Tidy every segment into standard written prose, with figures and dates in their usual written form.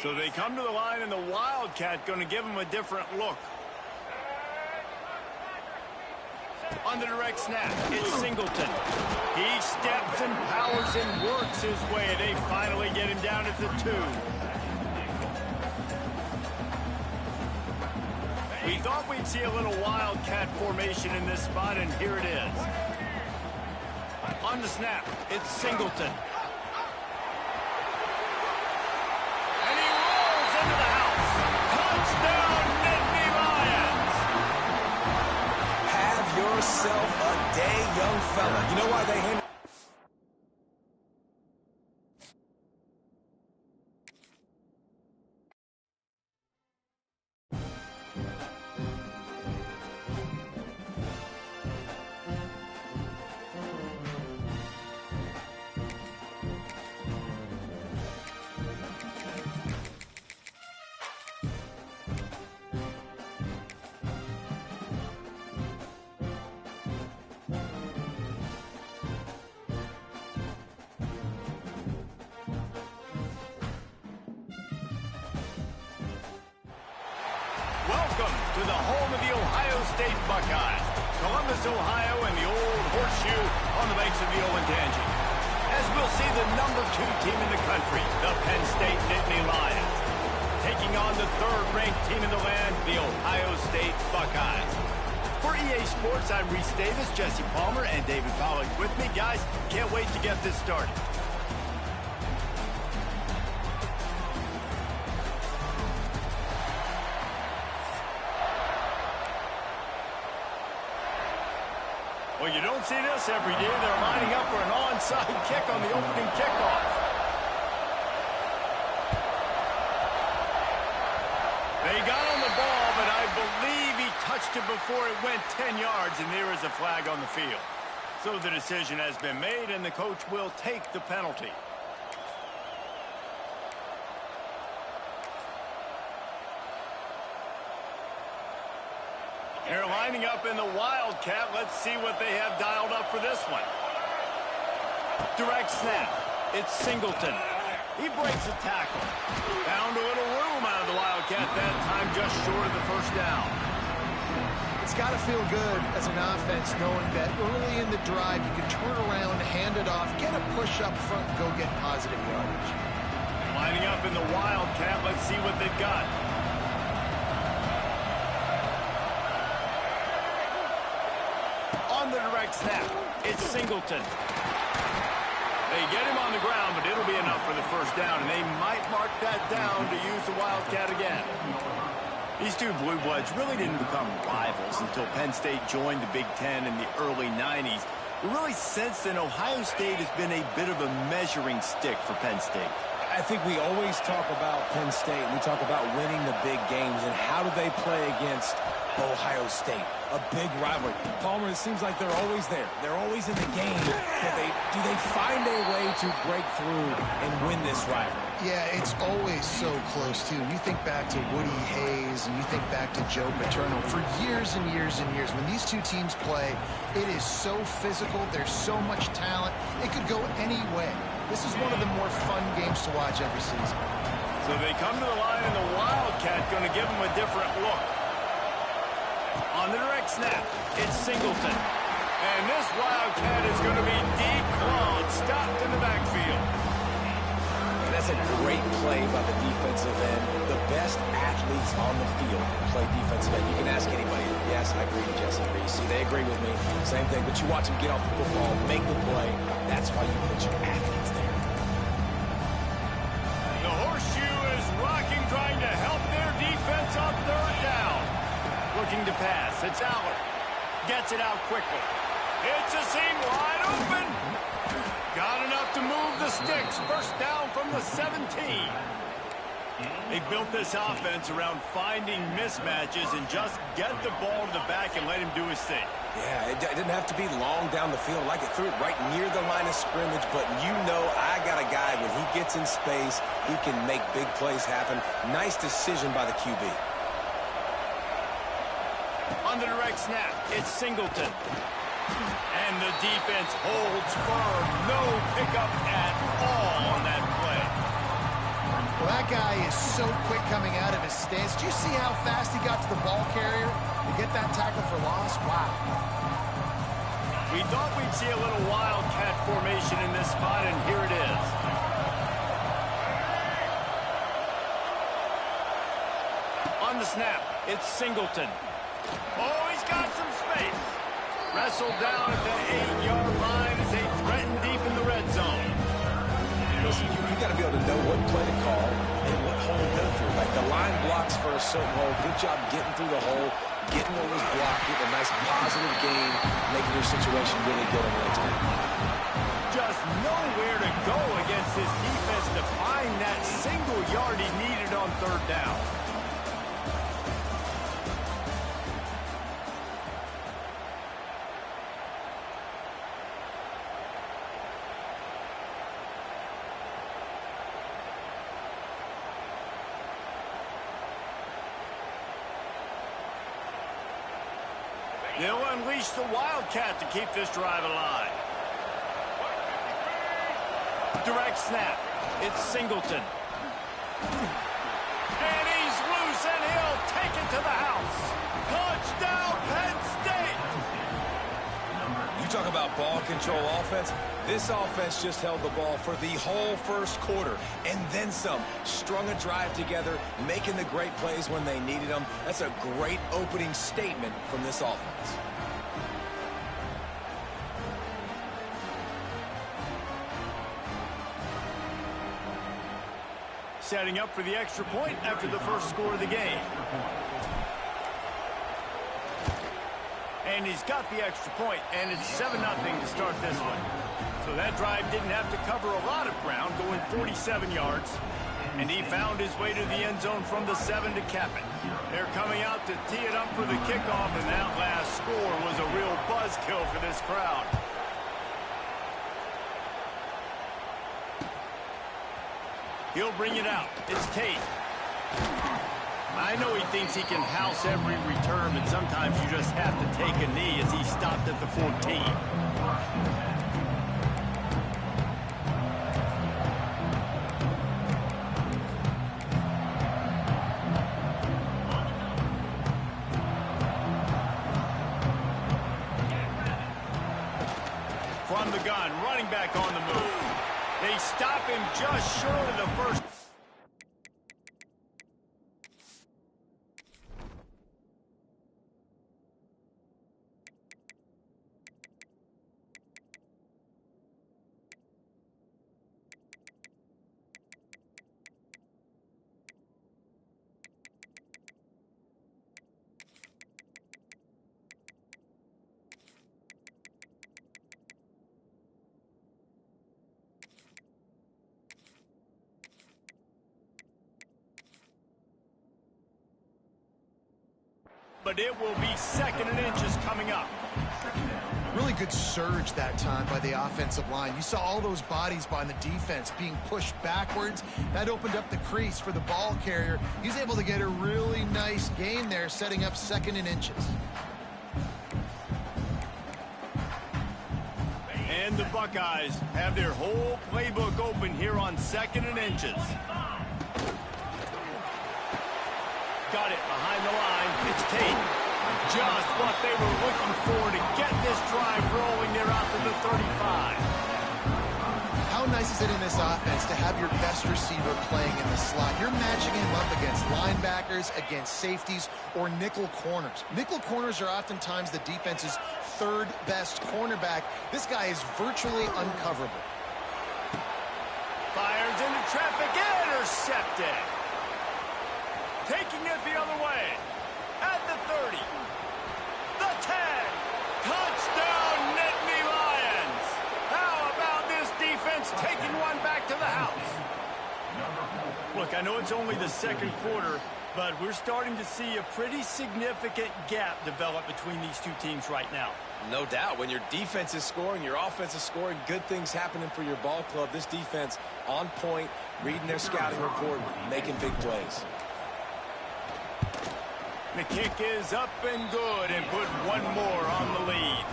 So they come to the line, and the Wildcat going to give them a different look. On the direct snap, it's Singleton. He steps and powers and works his way. They finally get him down at the 2. We thought we'd see a little Wildcat formation in this spot, and here it is. On the snap, it's Singleton. And he rolls into the house. Touchdown, Nittany Lions! Have yourself a day, young fella. You know why they handle... Welcome to the home of the Ohio State Buckeyes, Columbus, Ohio, and the old horseshoe on the banks of the Olentangy. As we'll see the number 2 team in the country, the Penn State Nittany Lions, taking on the 3rd-ranked team in the land, the Ohio State Buckeyes. For EA Sports, I'm Reese Davis, Jesse Palmer, and David Pollack with me. Guys, can't wait to get this started. Well, you don't see this every day. They're lining up for an onside kick on the opening kickoff. They got on the ball, but I believe he touched it before it went 10 yards, and there is a flag on the field. So the decision has been made, and the coach will take the penalty. They're lining up in the Wildcat. Let's see what they have dialed up for this one. Direct snap. It's Singleton. He breaks a tackle. Found a little room out of the Wildcat that time, just short of the first down. It's got to feel good as an offense knowing that early in the drive you can turn around, hand it off, get a push up front, and go get positive yardage. Lining up in the Wildcat. Let's see what they've got. On the direct snap, it's Singleton. They get him on the ground, but it'll be enough for the first down, and they might mark that down to use the Wildcat again. These two Blue Bloods really didn't become rivals until Penn State joined the Big Ten in the early 90s. But really, since then, Ohio State has been a bit of a measuring stick for Penn State. I think we always talk about Penn State. We talk about winning the big games, and how do they play against Ohio State? A big rivalry. Palmer, it seems like they're always there. They're always in the game. But do they find a way to break through and win this rivalry? Yeah, it's always so close, too. You think back to Woody Hayes and you think back to Joe Paterno. For years and years and years, when these two teams play, it is so physical. There's so much talent. It could go any way. This is one of the more fun games to watch every season. So they come to the line, and the Wildcat going to give them a different look. On the direct snap, it's Singleton. And this Wildcat is going to be declawed, stopped in the backfield. And that's a great play by the defensive end. The best athletes on the field play defensive end. You can ask anybody. Yes, I agree, Jesse Reese. See, they agree with me. Same thing, but you watch them get off the football, make the play. That's why you put your athletes there. The horseshoe is rocking, trying to help their defense on 3rd down. Looking to pass. It's Aller. Gets it out quickly. It's a seam wide open. Got enough to move the sticks. First down from the 17. They built this offense around finding mismatches and just get the ball to the back and let him do his thing. Yeah, it didn't have to be long down the field. Like it threw it right near the line of scrimmage, but you know I got a guy, when he gets in space, he can make big plays happen. Nice decision by the QB. On the direct snap, it's Singleton. And the defense holds firm. No pickup at all on that play. Well, that That guy is so quick coming out of his stance. Do you see how fast he got to the ball carrier to get that tackle for loss? Wow. We thought we'd see a little wildcat formation in this spot, and here it is. On the snap, it's Singleton. Oh, he's got some space. Wrestled down at the 8-yard line as they threaten deep in the red zone. Listen, you got to be able to know what play to call and what hole to go through. Like the line blocks for a certain hole. Good job getting through the hole, getting what was blocked, getting a nice positive gain, making your situation really good on the next game. Just nowhere to go against this defense to find that single yard he needed on third down. They'll unleash the Wildcat to keep this drive alive. Direct snap. It's Singleton. And he's loose, and he'll take it to the house. Touchdown, Penn State! You talk about ball control offense. This offense just held the ball for the whole first quarter, and then some. Strung a drive together, making the great plays when they needed them. That's a great opening statement from this offense. Setting up for the extra point after the first score of the game. And he's got the extra point, and it's 7-0 to start this one. So that drive didn't have to cover a lot of ground, going 47 yards. And he found his way to the end zone from the 7 to cap it. They're coming out to tee it up for the kickoff, and that last score was a real buzzkill for this crowd. He'll bring it out. It's Tate. I know he thinks he can house every return, but sometimes you just have to take a knee as he stopped at the 14. From the gun, running back on the move. They stop him just short of the first. But it will be 2nd and inches coming up. Really good surge that time by the offensive line. You saw all those bodies by the defense being pushed backwards. That opened up the crease for the ball carrier. He's able to get a really nice gain there, setting up 2nd and inches. And the Buckeyes have their whole playbook open here on 2nd and inches. Got it behind the line. It's Tate. Just what they were looking for to get this drive rolling. They're out to the 35. How nice is it in this offense to have your best receiver playing in the slot? You're matching him up against linebackers, against safeties, or nickel corners. Nickel corners are oftentimes the defense's 3rd best cornerback. This guy is virtually uncoverable. Fires into traffic, intercepted. Taking it the other way. At the 30. The 10. Touchdown, Nittany Lions. How about this defense taking one back to the house? Look, I know it's only the 2nd quarter, but we're starting to see a pretty significant gap develop between these two teams right now. No doubt. When your defense is scoring, your offense is scoring, good things happening for your ball club. This defense on point, reading their scouting report, making big plays. The kick is up and good, and put one more on the lead.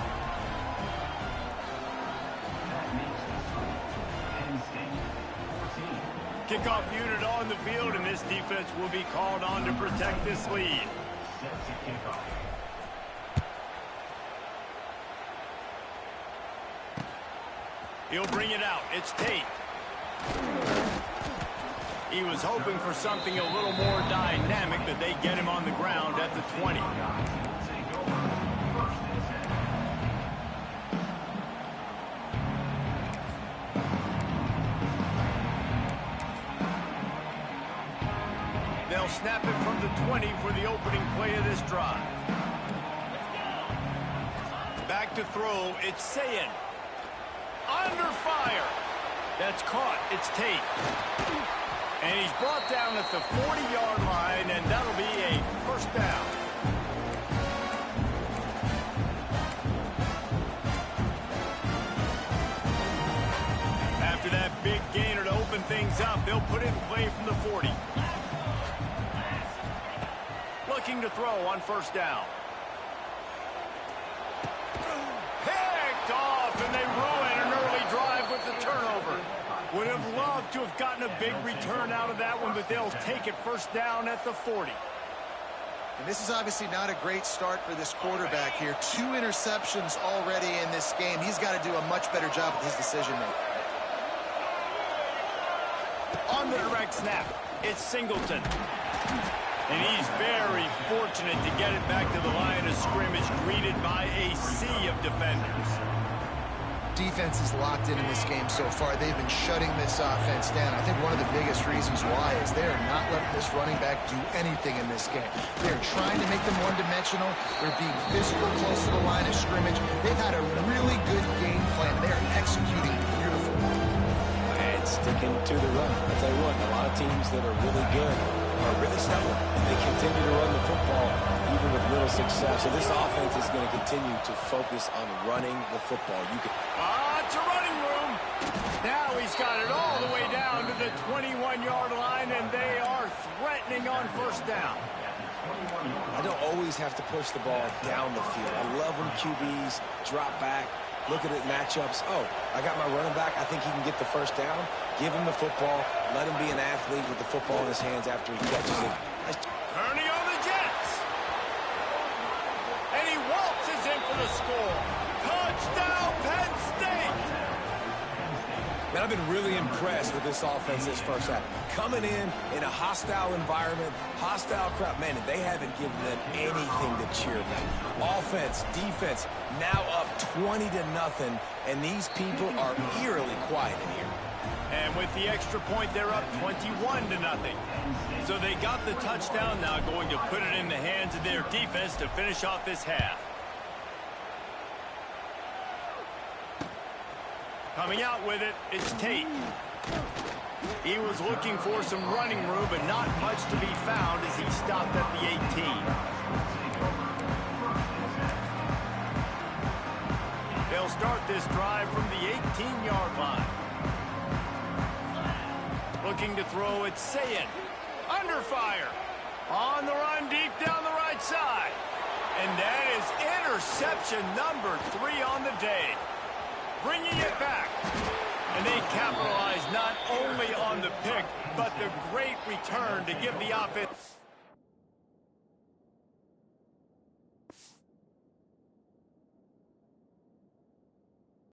Kickoff unit on the field, and this defense will be called on to protect this lead. He'll bring it out. It's Tate. He was hoping for something a little more dynamic, but they get him on the ground at the 20. They'll snap it from the 20 for the opening play of this drive. Back to throw. It's Sayin. Under fire. That's caught. It's Tate. And he's brought down at the 40-yard line, and that'll be a first down. After that big gainer to open things up, they'll put it in play from the 40. Looking to throw on first down. Picked off, and they ruin an early drive with the turnover. Would have loved to have gotten a big return out of that one, but they'll take it first down at the 40. And this is obviously not a great start for this quarterback here. 2 interceptions already in this game. He's got to do a much better job with his decision-making. On the direct snap, it's Singleton. And he's very fortunate to get it back to the line of scrimmage, greeted by a sea of defenders. Defense is locked in this game so far. They've been shutting this offense down. I think one of the biggest reasons why is they're not letting this running back do anything in this game. They're trying to make them one-dimensional. They're being physical close to the line of scrimmage. They've had a really good game plan. They're executing beautiful. And sticking to the run. I'll tell you what, a lot of teams that are really good are really stubborn, and they continue to run the football even with little success. So this offense is going to continue to focus on running the football. It's a running room. Now he's got it all the way down to the 21-yard line, and they are threatening on first down. I don't always have to push the ball down the field. I love when QBs drop back, look at it matchups. Oh, I got my running back. I think he can get the first down. Give him the football. Let him be an athlete with the football in his hands after he catches it. Kearney on the Jets. And he waltzes in for the score. Touchdown, Penn State. Man, I've been really impressed with this offense this first half. Coming in a hostile environment, hostile crowd. Man, they haven't given them anything to cheer about. Offense, defense, now up 20-0, and these people are eerily quiet in here. And with the extra point, they're up 21-0. So they got the touchdown, now going to put it in the hands of their defense to finish off this half. Coming out with it, it's Tate. He was looking for some running room, but not much to be found as he stopped at the 18. They'll start this drive from the 18-yard line. Looking to throw, it's Sayin. Under fire. On the run, deep down the right side. And that is interception number 3 on the day. Bringing it back. And they capitalize not only on the pick, but the great return to give the offense